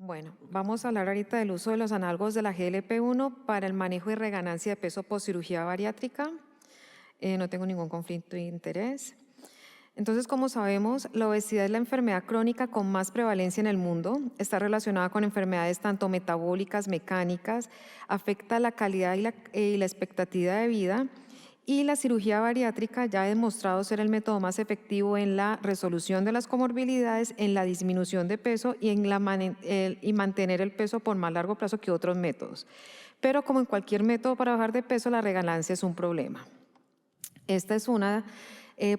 Bueno, vamos a hablar ahorita del uso de los análogos de la GLP-1 para el manejo y reganancia de peso postcirugía bariátrica. No tengo ningún conflicto de interés. Entonces, como sabemos, la obesidad es la enfermedad crónica con más prevalencia en el mundo. Está relacionada con enfermedades tanto metabólicas, mecánicas, afecta la calidad y la expectativa de vida. Y la cirugía bariátrica ya ha demostrado ser el método más efectivo en la resolución de las comorbilidades, en la disminución de peso y y mantener el peso por más largo plazo que otros métodos. Pero como en cualquier método para bajar de peso, la reganancia es un problema. Esta es una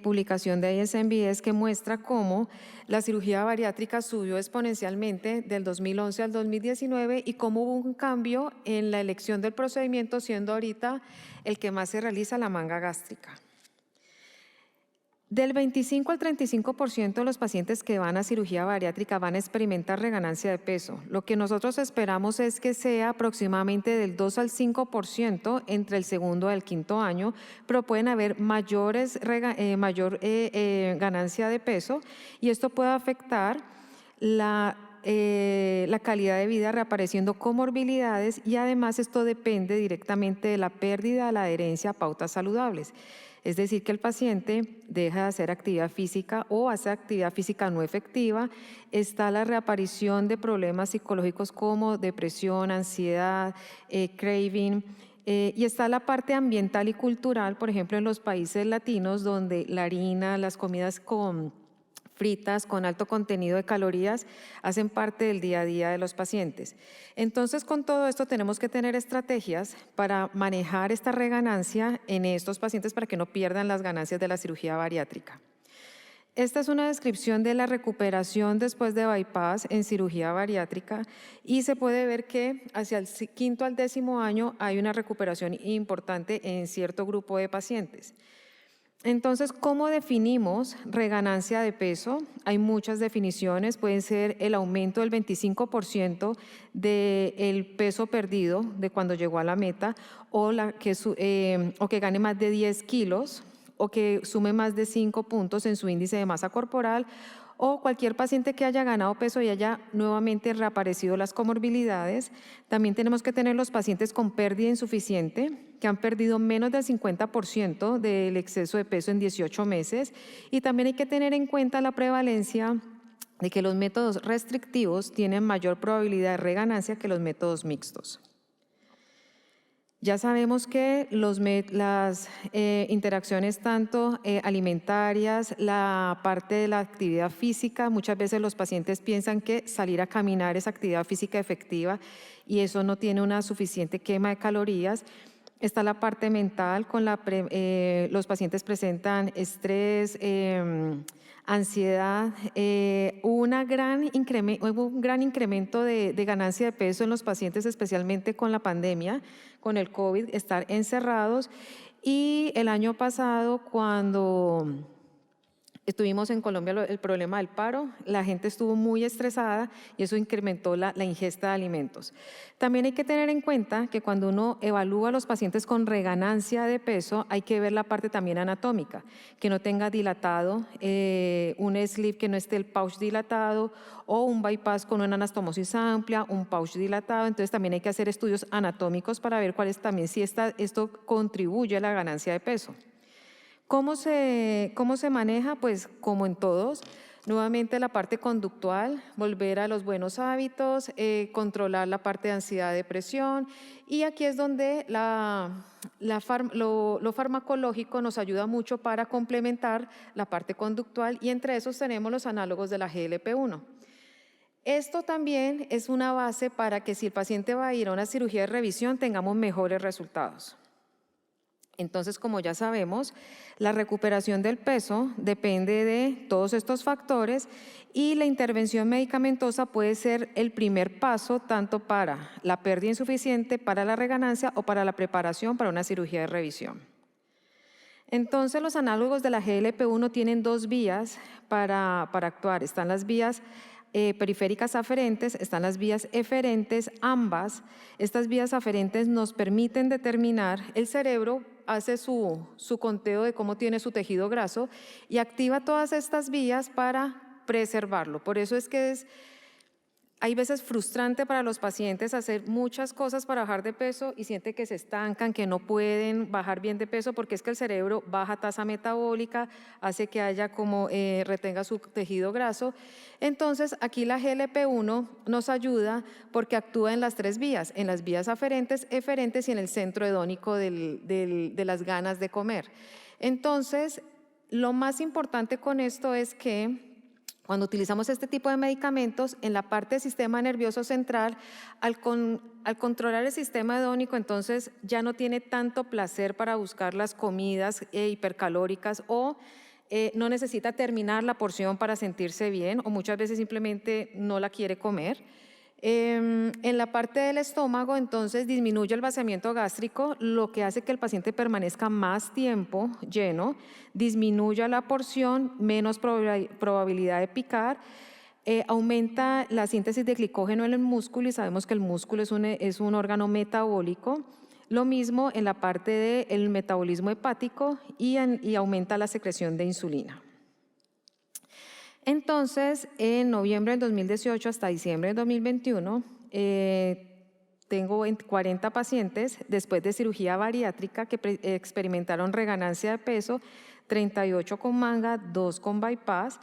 publicación de ASMBS que muestra cómo la cirugía bariátrica subió exponencialmente del 2011 al 2019 y cómo hubo un cambio en la elección del procedimiento, siendo ahorita el que más se realiza la manga gástrica. Del 25 al 35% de los pacientes que van a cirugía bariátrica van a experimentar reganancia de peso. Lo que nosotros esperamos es que sea aproximadamente del 2 al 5% entre el segundo y el quinto año, pero pueden haber mayor ganancia de peso y esto puede afectar la calidad de vida, reapareciendo comorbilidades, y además esto depende directamente de la pérdida de la adherencia a pautas saludables. Es decir, que el paciente deja de hacer actividad física o hace actividad física no efectiva. Está la reaparición de problemas psicológicos como depresión, ansiedad, craving. Y está la parte ambiental y cultural, por ejemplo, en los países latinos, donde la harina, las comidas fritas con alto contenido de calorías hacen parte del día a día de los pacientes. Entonces, con todo esto tenemos que tener estrategias para manejar esta reganancia en estos pacientes para que no pierdan las ganancias de la cirugía bariátrica. Esta es una descripción de la recuperación después de bypass en cirugía bariátrica y se puede ver que hacia el quinto al 10º año hay una recuperación importante en cierto grupo de pacientes. Entonces, ¿cómo definimos reganancia de peso? Hay muchas definiciones. Pueden ser el aumento del 25% del peso perdido de cuando llegó a la meta, o que gane más de 10 kilos, o que sume más de 5 puntos en su índice de masa corporal, o cualquier paciente que haya ganado peso y haya nuevamente reaparecido las comorbilidades. También tenemos que tener los pacientes con pérdida insuficiente, que han perdido menos del 50% del exceso de peso en 18 meses. Y también hay que tener en cuenta la prevalencia de que los métodos restrictivos tienen mayor probabilidad de reganancia que los métodos mixtos. Ya sabemos que las interacciones tanto alimentarias, la parte de la actividad física, muchas veces los pacientes piensan que salir a caminar es actividad física efectiva y eso no tiene una suficiente quema de calorías. Está la parte mental, los pacientes presentan estrés, ansiedad. Hubo un gran incremento de ganancia de peso en los pacientes, especialmente con la pandemia, con el COVID, estar encerrados. Y el año pasado, cuando estuvimos en Colombia el problema del paro, la gente estuvo muy estresada y eso incrementó la ingesta de alimentos. También hay que tener en cuenta que cuando uno evalúa a los pacientes con reganancia de peso, hay que ver la parte también anatómica, que no tenga dilatado, un sleeve que no esté el pouch dilatado, o un bypass con una anastomosis amplia, un pouch dilatado. Entonces también hay que hacer estudios anatómicos para ver si esto contribuye a la ganancia de peso. ¿Cómo se maneja? Pues como en todos, nuevamente la parte conductual, volver a los buenos hábitos, controlar la parte de ansiedad, depresión, y aquí es donde lo farmacológico nos ayuda mucho para complementar la parte conductual, y entre esos tenemos los análogos de la GLP-1. Esto también es una base para que si el paciente va a ir a una cirugía de revisión tengamos mejores resultados. Entonces, como ya sabemos, la recuperación del peso depende de todos estos factores y la intervención medicamentosa puede ser el primer paso tanto para la pérdida insuficiente, para la reganancia o para la preparación para una cirugía de revisión. Entonces, los análogos de la GLP-1 tienen dos vías para actuar. Están las vías periféricas aferentes, están las vías eferentes, ambas. Estas vías aferentes nos permiten determinar, el cerebro hace su conteo de cómo tiene su tejido graso y activa todas estas vías para preservarlo. Por eso es que hay veces frustrante para los pacientes hacer muchas cosas para bajar de peso y sienten que se estancan, que no pueden bajar bien de peso porque es que el cerebro baja tasa metabólica, hace que haya como retenga su tejido graso. Entonces aquí la GLP-1 nos ayuda porque actúa en las 3 vías, en las vías aferentes, eferentes y en el centro hedónico de las ganas de comer. Entonces, lo más importante con esto es que cuando utilizamos este tipo de medicamentos, en la parte del sistema nervioso central, al controlar el sistema hedónico, entonces ya no tiene tanto placer para buscar las comidas hipercalóricas o no necesita terminar la porción para sentirse bien o muchas veces simplemente no la quiere comer. En la parte del estómago, entonces, disminuye el vaciamiento gástrico, lo que hace que el paciente permanezca más tiempo lleno, disminuya la porción, menos probabilidad de picar, aumenta la síntesis de glicógeno en el músculo y sabemos que el músculo es un órgano metabólico. Lo mismo en la parte del metabolismo hepático y aumenta la secreción de insulina. Entonces, en noviembre del 2018 hasta diciembre del 2021, tengo 40 pacientes después de cirugía bariátrica que experimentaron reganancia de peso, 38 con manga, 2 con bypass.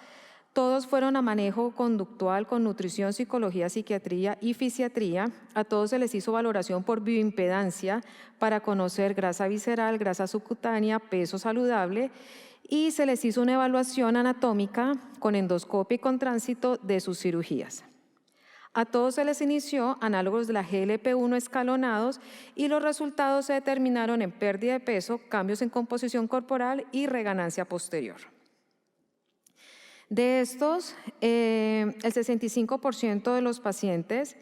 Todos fueron a manejo conductual con nutrición, psicología, psiquiatría y fisiatría. A todos se les hizo valoración por bioimpedancia para conocer grasa visceral, grasa subcutánea, peso saludable y se les hizo una evaluación anatómica con endoscopia y con tránsito de sus cirugías. A todos se les inició análogos de la GLP-1 escalonados y los resultados se determinaron en pérdida de peso, cambios en composición corporal y reganancia posterior. De estos, el 65% de los pacientes,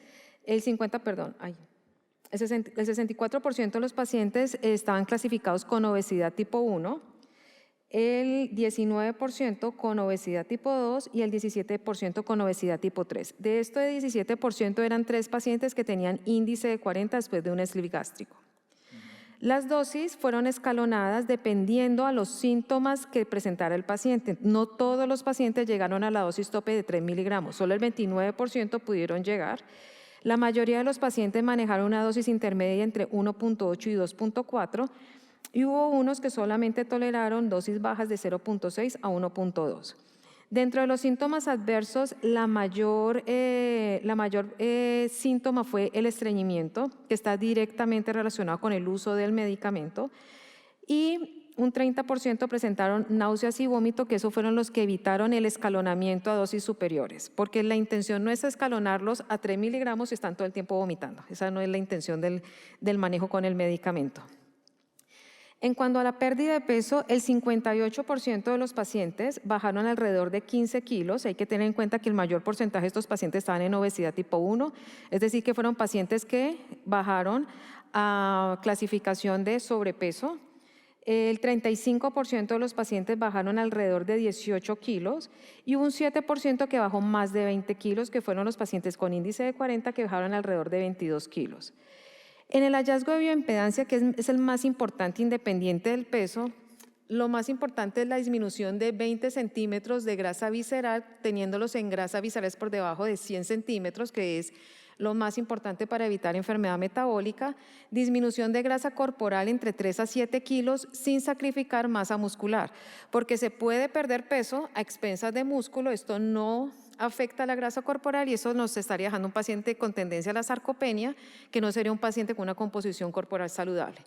el 64% de los pacientes estaban clasificados con obesidad tipo 1, el 19% con obesidad tipo 2 y el 17% con obesidad tipo 3. De esto de 17% eran 3 pacientes que tenían índice de 40 después de un sleeve gástrico. Las dosis fueron escalonadas dependiendo a los síntomas que presentara el paciente. No todos los pacientes llegaron a la dosis tope de 3 miligramos, solo el 29% pudieron llegar. La mayoría de los pacientes manejaron una dosis intermedia entre 1.8 y 2.4 y hubo unos que solamente toleraron dosis bajas de 0.6 a 1.2. Dentro de los síntomas adversos, la mayor síntoma fue el estreñimiento, que está directamente relacionado con el uso del medicamento, y un 30% presentaron náuseas y vómito, que esos fueron los que evitaron el escalonamiento a dosis superiores, porque la intención no es escalonarlos a 3 miligramos y están todo el tiempo vomitando. Esa no es la intención del manejo con el medicamento. En cuanto a la pérdida de peso, el 58% de los pacientes bajaron alrededor de 15 kilos. Hay que tener en cuenta que el mayor porcentaje de estos pacientes estaban en obesidad tipo 1, es decir, que fueron pacientes que bajaron a clasificación de sobrepeso. El 35% de los pacientes bajaron alrededor de 18 kilos y un 7% que bajó más de 20 kilos, que fueron los pacientes con índice de 40 que bajaron alrededor de 22 kilos. En el hallazgo de bioimpedancia, que es el más importante independiente del peso, lo más importante es la disminución de 20 centímetros de grasa visceral, teniéndolos en grasa viscerales por debajo de 100 centímetros, que es lo más importante para evitar enfermedad metabólica, disminución de grasa corporal entre 3 a 7 kilos sin sacrificar masa muscular, porque se puede perder peso a expensas de músculo, esto no afecta la grasa corporal y eso nos estaría dejando un paciente con tendencia a la sarcopenia, que no sería un paciente con una composición corporal saludable.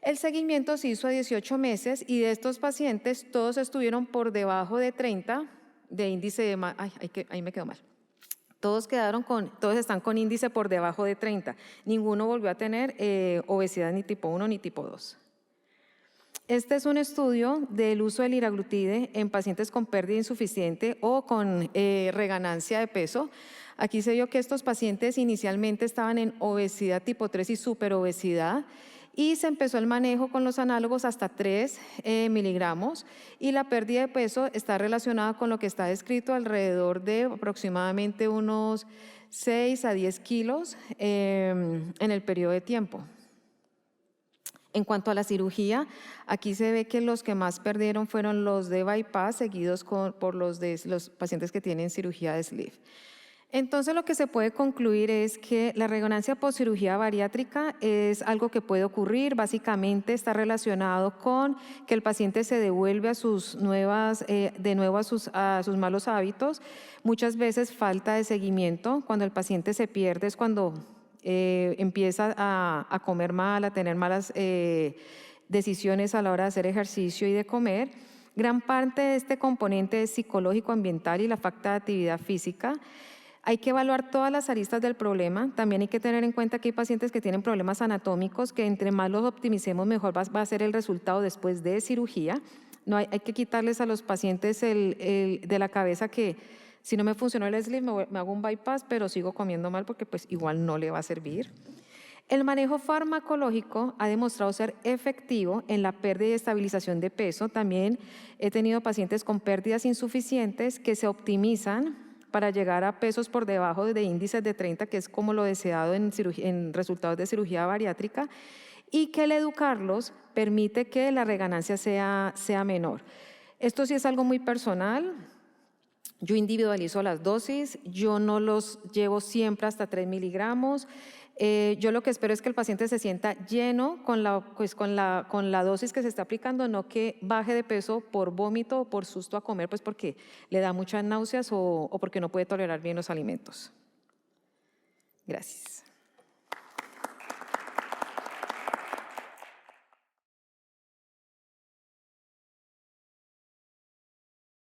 El seguimiento se hizo a 18 meses y de estos pacientes todos estuvieron por debajo de 30 de índice de... ahí me quedó mal. Todos están con índice por debajo de 30. Ninguno volvió a tener obesidad ni tipo 1 ni tipo 2. Este es un estudio del uso del liraglutide en pacientes con pérdida insuficiente o con reganancia de peso. Aquí se vio que estos pacientes inicialmente estaban en obesidad tipo 3 y superobesidad y se empezó el manejo con los análogos hasta 3 miligramos y la pérdida de peso está relacionada con lo que está descrito alrededor de aproximadamente unos 6 a 10 kilos en el periodo de tiempo. En cuanto a la cirugía, aquí se ve que los que más perdieron fueron los de bypass, seguidos por los pacientes que tienen cirugía de sleeve. Entonces, lo que se puede concluir es que la reganancia postcirugía bariátrica es algo que puede ocurrir. Básicamente está relacionado con que el paciente se devuelve a de nuevo a sus malos hábitos. Muchas veces falta de seguimiento. Cuando el paciente se pierde es cuando empieza a comer mal, a tener malas decisiones a la hora de hacer ejercicio y de comer. Gran parte de este componente es psicológico, ambiental y la falta de actividad física. Hay que evaluar todas las aristas del problema. También hay que tener en cuenta que hay pacientes que tienen problemas anatómicos, que entre más los optimicemos, mejor va a ser el resultado después de cirugía. No hay que quitarles a los pacientes de la cabeza que si no me funcionó el sleeve, me hago un bypass, pero sigo comiendo mal porque pues igual no le va a servir. El manejo farmacológico ha demostrado ser efectivo en la pérdida y estabilización de peso. También he tenido pacientes con pérdidas insuficientes que se optimizan para llegar a pesos por debajo de índices de 30, que es como lo deseado en resultados de cirugía bariátrica, y que el educarlos permite que la reganancia sea menor. Esto sí es algo muy personal. Yo individualizo las dosis, yo no los llevo siempre hasta 3 miligramos. Yo lo que espero es que el paciente se sienta lleno con la dosis que se está aplicando, no que baje de peso por vómito o por susto a comer, pues porque le da muchas náuseas o porque no puede tolerar bien los alimentos. Gracias.